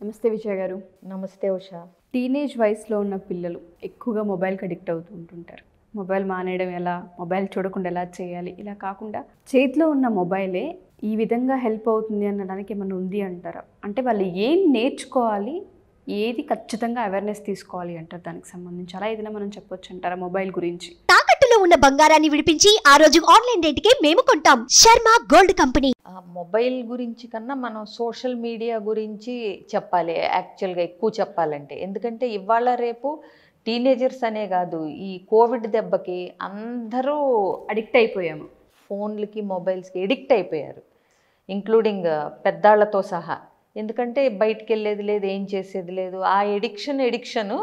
నమస్తే విజయ గారు. నమస్తే ఉషా. టీనేజ్ వయసులో ఉన్న పిల్లలు ఎక్కువగా మొబైల్కి అడిక్ట్ అవుతూ ఉంటుంటారు. మొబైల్ మానేయడం ఎలా, మొబైల్ చూడకుండా ఎలా చేయాలి, ఇలా కాకుండా చేతిలో ఉన్న మొబైలే ఈ విధంగా హెల్ప్ అవుతుంది అనడానికి ఏమైనా ఉంది అంటారా? అంటే వాళ్ళు ఏం నేర్చుకోవాలి, ఏది ఖచ్చితంగా అవేర్నెస్ తీసుకోవాలి అంటారు దానికి సంబంధించి? అలా ఏదైనా మనం చెప్పొచ్చు అంటారా మొబైల్ గురించి? తాకట్టులో ఉన్న బంగారాన్ని విడిపించి ఆ రోజు ఆన్లైన్ రేటుకే మేము కొంటాం. Sharma gold company. మొబైల్ గురించి కన్నా మనం సోషల్ మీడియా గురించి చెప్పాలి యాక్చువల్గా, ఎక్కువ చెప్పాలంటే. ఎందుకంటే ఇవాళ రేపు టీనేజర్స్ అనే కాదు, ఈ కోవిడ్ దెబ్బకి అందరూ అడిక్ట్ అయిపోయాము. ఫోన్లకి మొబైల్స్కి ఎడిక్ట్ అయిపోయారు, ఇంక్లూడింగ్ పెద్దాళ్లతో సహా. ఎందుకంటే బయటికి వెళ్ళేది లేదు, ఏం చేసేది లేదు. ఆ ఎడిక్షను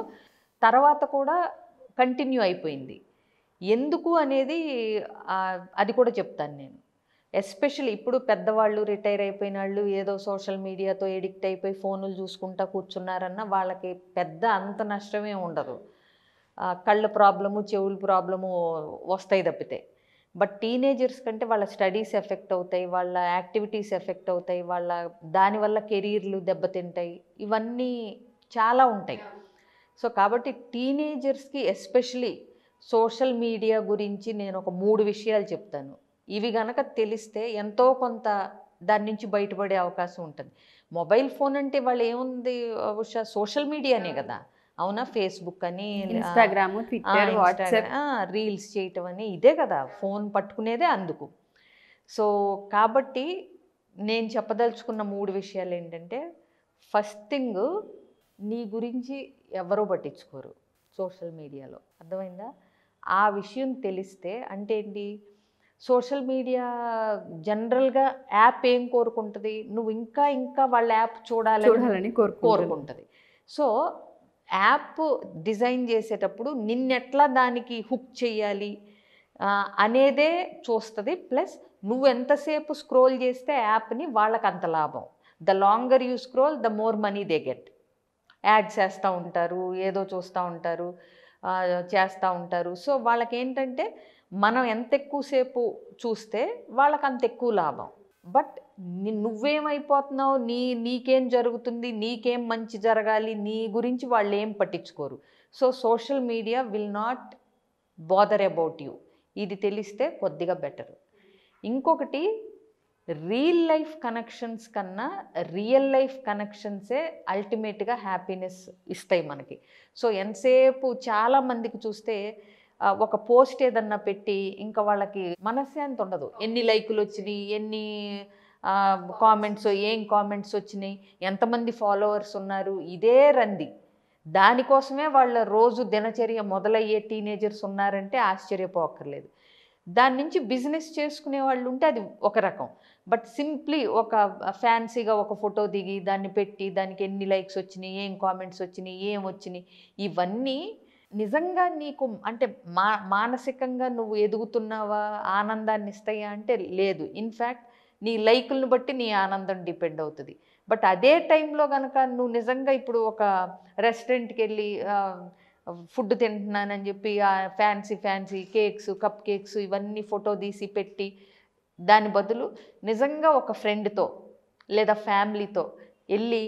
తర్వాత కూడా కంటిన్యూ అయిపోయింది. ఎందుకు అనేది అది కూడా చెప్తాను నేను. ఎస్పెషల్లీ ఇప్పుడు పెద్దవాళ్ళు, రిటైర్ అయిపోయిన వాళ్ళు ఏదో సోషల్ మీడియాతో ఎడిక్ట్ అయిపోయి ఫోనులు చూసుకుంటా కూర్చున్నారన్న వాళ్ళకి పెద్ద అంత నష్టమే ఉండదు. కళ్ళ ప్రాబ్లము, చెవుల ప్రాబ్లము వస్తాయి తప్పితే. బట్ టీనేజర్స్ కంటే వాళ్ళ స్టడీస్ ఎఫెక్ట్ అవుతాయి, వాళ్ళ యాక్టివిటీస్ ఎఫెక్ట్ అవుతాయి, వాళ్ళ దానివల్ల కెరీర్లు దెబ్బతింటాయి, ఇవన్నీ చాలా ఉంటాయి. సో కాబట్టి టీనేజర్స్కి ఎస్పెషలీ సోషల్ మీడియా గురించి నేను ఒక 3 విషయాలు చెప్తాను. ఇవి గనక తెలిస్తే ఎంతో కొంత దాని నుంచి బయటపడే అవకాశం ఉంటుంది. మొబైల్ ఫోన్ అంటే వాళ్ళు ఏముంది ఉషా, సోషల్ మీడియానే కదా. అవునా? ఫేస్బుక్ అని, ఇన్స్టాగ్రామ్, ట్విట్టర్, వాట్సాప్, రీల్స్ చేయటం అని, ఇదే కదా ఫోన్ పట్టుకునేదే అందుకు. సో కాబట్టి నేను చెప్పదలుచుకున్న 3 విషయాలు ఏంటంటే, ఫస్ట్ థింగ్, నీ గురించి ఎవరో పట్టించుకోరు సోషల్ మీడియాలో. అర్థమైందా? ఆ విషయం తెలిస్తే అంటే ఏంటి, సోషల్ మీడియా జనరల్గా యాప్ ఏం కోరుకుంటుంది, నువ్వు ఇంకా ఇంకా వాళ్ళ యాప్ చూడాలని కోరుకుంటుంది. సో యాప్ డిజైన్ చేసేటప్పుడు నిన్నెట్లా దానికి హుక్ చేయాలి అనేదే చూస్తుంది. ప్లస్ నువ్వు ఎంతసేపు స్క్రోల్ చేస్తే యాప్ని వాళ్ళకి అంత లాభం. The longer you scroll the more money they get. Ads వేస్తూ ఉంటారు, ఏదో చూస్తూ ఉంటారు, చేస్తూ ఉంటారు. సో వాళ్ళకి ఏంటంటే మనం ఎంత ఎక్కువసేపు చూస్తే వాళ్ళకి అంత ఎక్కువ లాభం. బట్ నువ్వేమైపోతున్నావు, నీకేం జరుగుతుంది, నీకేం మంచి జరగాలి, నీ గురించి వాళ్ళు ఏం పట్టించుకోరు. So social media will not bother about you. ఇది తెలిస్తే కొద్దిగా బెటర్. ఇంకొకటి, రియల్ లైఫ్ కనెక్షన్స్ కన్నా రియల్ లైఫ్ కనెక్షన్సే అల్టిమేట్గా హ్యాపీనెస్ ఇస్తాయి మనకి. సో ఎంతసేపు చాలామందికి చూస్తే ఒక పోస్ట్ ఏదన్నా పెట్టి ఇంకా వాళ్ళకి మనశ్శాంతి ఉండదు. ఎన్ని లైకులు వచ్చినాయి, ఎన్ని కామెంట్స్, ఏం కామెంట్స్ వచ్చినాయి, ఎంతమంది ఫాలోవర్స్ ఉన్నారు, ఇదే రంది. దానికోసమే వాళ్ళ రోజు దినచర్య మొదలయ్యే టీనేజర్స్ ఉన్నారంటే ఆశ్చర్యపోక్కర్లేదు. దాని నుంచి బిజినెస్ చేసుకునే వాళ్ళు ఉంటే అది ఒక రకం. బట్ సింప్లీ ఒక ఫ్యాన్సీగా ఒక ఫోటో దిగి దాన్ని పెట్టి దానికి ఎన్ని లైక్స్ వచ్చినాయి, ఏం కామెంట్స్ వచ్చినాయి, ఏం వచ్చినాయి, ఇవన్నీ నిజంగా నీకు అంటే మానసికంగా నువ్వు ఎదుగుతున్నావా, ఆనందాన్ని ఇస్తాయా అంటే లేదు. ఇన్ఫ్యాక్ట్ నీ లైకులను బట్టి నీ ఆనందం డిపెండ్ అవుతుంది. బట్ అదే టైంలో కనుక నువ్వు నిజంగా ఇప్పుడు ఒక రెస్టారెంట్కి వెళ్ళి ఫుడ్ తింటున్నానని చెప్పి ఫ్యాన్సీ కేక్స్, కప్ కేక్స్ ఇవన్నీ ఫోటో తీసి పెట్టి, దాని బదులు నిజంగా ఒక ఫ్రెండ్తో లేదా ఫ్యామిలీతో వెళ్ళి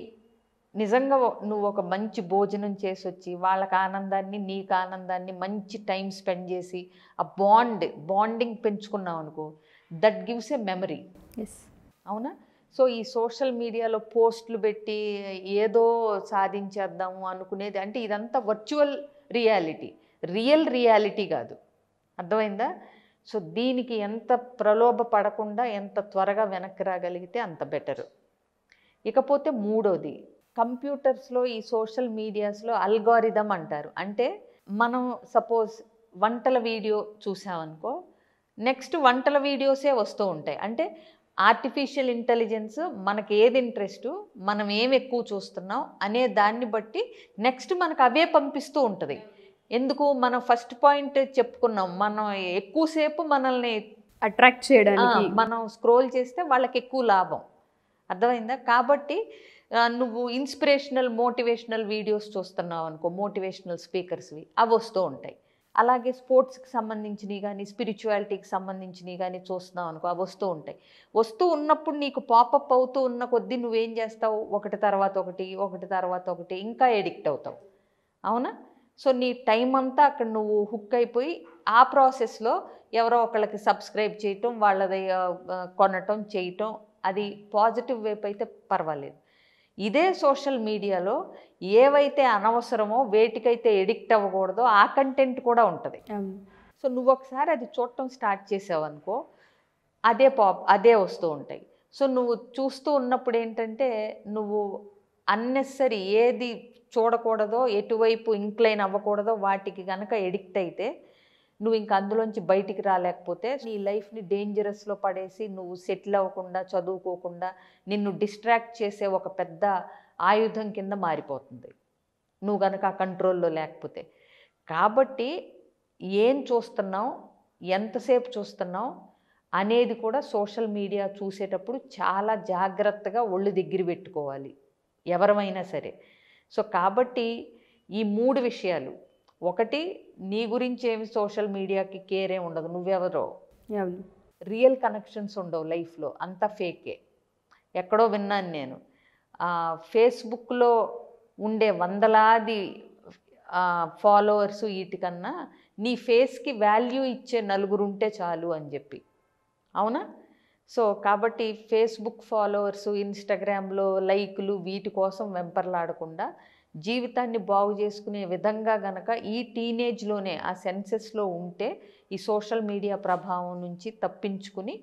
నిజంగా నువ్వు ఒక మంచి భోజనం చేసి వచ్చి వాళ్ళకి ఆనందాన్ని, నీకు ఆనందాన్ని, మంచి టైం స్పెండ్ చేసి ఆ బాండింగ్ పెంచుకున్నావు అనుకో, దట్ గివ్స్ ఏ మెమరీ. అవునా? సో ఈ సోషల్ మీడియాలో పోస్టులు పెట్టి ఏదో సాధించేద్దాము అనుకునేది అంటే ఇదంతా వర్చువల్ రియాలిటీ, రియల్ రియాలిటీ కాదు. అర్థమైందా? సో దీనికి ఎంత ప్రలోభ పడకుండా ఎంత త్వరగా వెనక్కి రాగలిగితే అంత బెటరు. ఇకపోతే మూడోది, కంప్యూటర్స్లో ఈ సోషల్ మీడియాస్లో అల్గారిథం అంటారు. అంటే మనం సపోజ్ వంటల వీడియో చూసామనుకో, నెక్స్ట్ వంటల వీడియోసే వస్తూ ఉంటాయి. అంటే ఆర్టిఫిషియల్ ఇంటెలిజెన్స్ మనకి ఏది ఇంట్రెస్టు, మనం ఏం ఎక్కువ చూస్తున్నాం అనే దాన్ని బట్టి నెక్స్ట్ మనకు అవే పంపిస్తూ ఉంటుంది. ఎందుకు, మనం ఫస్ట్ పాయింట్ చెప్పుకున్నాం, మనం ఎక్కువసేపు మనల్ని అట్రాక్ట్ చేయడానికి మనం స్క్రోల్ చేస్తే వాళ్ళకి ఎక్కువ లాభం. అర్థమైందా? కాబట్టి నువ్వు ఇన్స్పిరేషనల్, మోటివేషనల్ వీడియోస్ చూస్తున్నావు అనుకో, మోటివేషనల్ స్పీకర్స్వి, అవి వస్తూ ఉంటాయి. అలాగే స్పోర్ట్స్కి సంబంధించినవి కానీ స్పిరిచువాలిటీకి సంబంధించినవి కానీ చూస్తున్నావు అనుకో, అవి వస్తూ ఉంటాయి. వస్తూ ఉన్నప్పుడు నీకు పాపప్ అవుతూ ఉన్న కొద్దీ నువ్వేం చేస్తావు, ఒకటి తర్వాత ఒకటి ఇంకా ఎడిక్ట్ అవుతావు. అవునా? సో నీ టైం అంతా అక్కడ నువ్వు హుక్ అయిపోయి ఆ ప్రాసెస్లో ఎవరో ఒకళ్ళకి సబ్స్క్రైబ్ చేయటం, వాళ్ళది కొనటం చేయటం, అది పాజిటివ్ వైపు అయితే పర్వాలేదు. ఇదే సోషల్ మీడియాలో ఏవైతే అనవసరమో వేటికైతే ఎడిక్ట్ అవ్వకూడదో ఆ కంటెంట్ కూడా ఉంటుంది. సో నువ్వు ఒకసారి అది చూడటం స్టార్ట్ చేసావనుకో, అదే వస్తూ ఉంటాయి. సో నువ్వు చూస్తూ ఉన్నప్పుడు ఏంటంటే నువ్వు అన్నెసరీ ఏది చూడకూడదో, ఎటువైపు ఇంక్లైన్ అవ్వకూడదో వాటికి కనుక ఎడిక్ట్ అయితే నువ్వు ఇంక అందులోంచి బయటికి రాలేకపోతే నీ లైఫ్ని డేంజరస్లో పడేసి నువ్వు సెటిల్ అవ్వకుండా, చదువుకోకుండా నిన్ను డిస్ట్రాక్ట్ చేసే ఒక పెద్ద ఆయుధం కింద మారిపోతుంది నువ్వు కనుక ఆ కంట్రోల్లో లేకపోతే. కాబట్టి ఏం చూస్తున్నావు, ఎంతసేపు చూస్తున్నావు అనేది కూడా సోషల్ మీడియా చూసేటప్పుడు చాలా జాగ్రత్తగా ఒళ్ళు దగ్గర పెట్టుకోవాలి ఎవరమైనా సరే. సో కాబట్టి ఈ 3 విషయాలు, ఒకటి నీ గురించి ఏమి సోషల్ మీడియాకి కేరే ఉండదు, నువ్వెవరో, రియల్ కనెక్షన్స్ ఉండవు లైఫ్లో, అంతా ఫేకే. ఎక్కడో విన్నాను నేను, ఫేస్బుక్లో ఉండే వందలాది ఫాలోవర్స్ వీటికన్నా నీ ఫేస్కి వాల్యూ ఇచ్చే నలుగురు ఉంటే చాలు అని చెప్పి. అవునా? సో కాబట్టి ఫేస్బుక్ ఫాలోవర్సు, ఇన్స్టాగ్రామ్లో లైకులు వీటి కోసం వెంపర్లాడకుండా జీవితాన్ని బాగు చేసుకునే విధంగా గనక ఈ టీనేజ్లోనే ఆ సెన్సెస్లో ఉంటే ఈ సోషల్ మీడియా ప్రభావం నుంచి తప్పించుకుని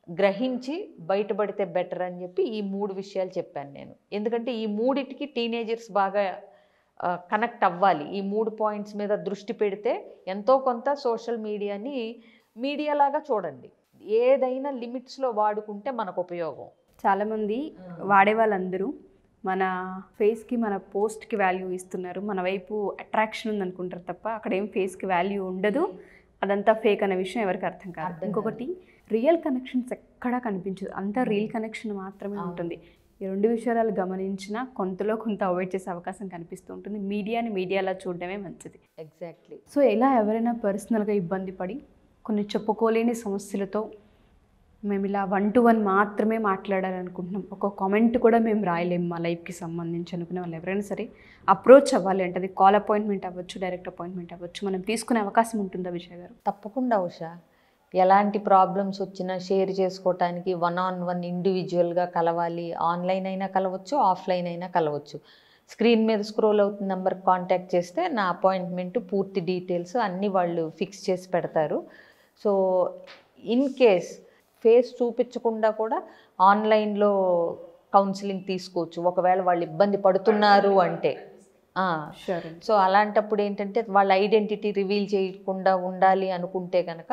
గ్రహించి బయటపడితే బెటర్ అని చెప్పి ఈ 3 విషయాలు చెప్పాను నేను. ఎందుకంటే ఈ 3టికి టీనేజర్స్ బాగా కనెక్ట్ అవ్వాలి. ఈ 3 పాయింట్స్ మీద దృష్టి పెడితే ఎంతో కొంత సోషల్ మీడియాని మీడియాలాగా చూడండి. ఏదైనా లిమిట్స్లో వాడుకుంటే మనకు ఉపయోగం. చాలామంది వాడే వాళ్ళందరూ మన ఫేస్కి, మన పోస్ట్కి వాల్యూ ఇస్తున్నారు, మన వైపు అట్రాక్షన్ ఉందనుకుంటారు తప్ప అక్కడ ఏం ఫేస్కి వాల్యూ ఉండదు, అదంతా ఫేక్ అనే విషయం ఎవరికి అర్థం కాదు. ఇంకొకటి, రియల్ కనెక్షన్స్ ఎక్కడా కనిపించదు, అంతా రియల్ కనెక్షన్ మాత్రమే ఉంటుంది. ఈ 2 విషయాలు గమనించినా కొంతలో కొంత అవాయిడ్ చేసే అవకాశం కనిపిస్తూ ఉంటుంది. మీడియాని మీడియాలా చూడడమే మంచిది. ఎగ్జాక్ట్లీ. సో ఇలా ఎవరైనా పర్సనల్గా ఇబ్బంది పడి కొన్ని చెప్పుకోలేని సమస్యలతో మేము ఇలా 1-to-1 మాత్రమే మాట్లాడాలనుకుంటున్నాం, ఒక కామెంట్ కూడా మేము రాయలేము మా లైఫ్కి సంబంధించి అనుకునే వాళ్ళు ఎవరైనా సరే అప్రోచ్ అవ్వాలి అంటే అది కాల్ అపాయింట్మెంట్ అవ్వచ్చు, డైరెక్ట్ అపాయింట్మెంట్ అవ్వచ్చు, మనం తీసుకునే అవకాశం ఉంటుందా విజయ గారు? తప్పకుండా ఉషా. ఎలాంటి ప్రాబ్లమ్స్ వచ్చినా షేర్ చేసుకోవటానికి 1-on-1 ఇండివిజువల్గా కలవాలి. ఆన్లైన్ అయినా కలవచ్చు, ఆఫ్లైన్ అయినా కలవచ్చు. స్క్రీన్ మీద స్క్రోల్ అవుతున్న నెంబర్కి కాంటాక్ట్ చేస్తే నా అపాయింట్మెంట్, పూర్తి డీటెయిల్స్ అన్నీ వాళ్ళు ఫిక్స్ చేసి పెడతారు. సో ఇన్ కేస్ ఫేస్ చూపించకుండా కూడా ఆన్లైన్లో కౌన్సిలింగ్ తీసుకోవచ్చు ఒకవేళ వాళ్ళు ఇబ్బంది పడుతున్నారు అంటే. సో అలాంటప్పుడు ఏంటంటే వాళ్ళ ఐడెంటిటీ రివీల్ చేయకుండా ఉండాలి అనుకుంటే కనుక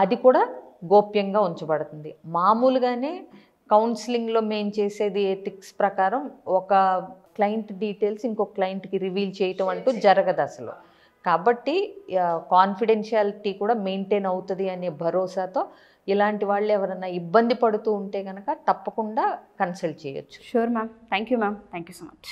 అది కూడా గోప్యంగా ఉంచబడుతుంది. మామూలుగానే కౌన్సిలింగ్లో మేము చేసేది ఎథిక్స్ ప్రకారం ఒక క్లయింట్ డీటెయిల్స్ ఇంకొక క్లయింట్కి రివీల్ చేయటం అంటూ జరగదు అసలు. కాబట్టి కాన్ఫిడెన్షియాలిటీ కూడా మెయింటైన్ అవుతుంది అనే భరోసాతో ఇలాంటి వాళ్ళు ఎవరైనా ఇబ్బంది పడుతూ ఉంటే కనుక తప్పకుండా కన్సల్ట్ చేయొచ్చు. Sure ma'am. Thank you ma'am. Thank you so much.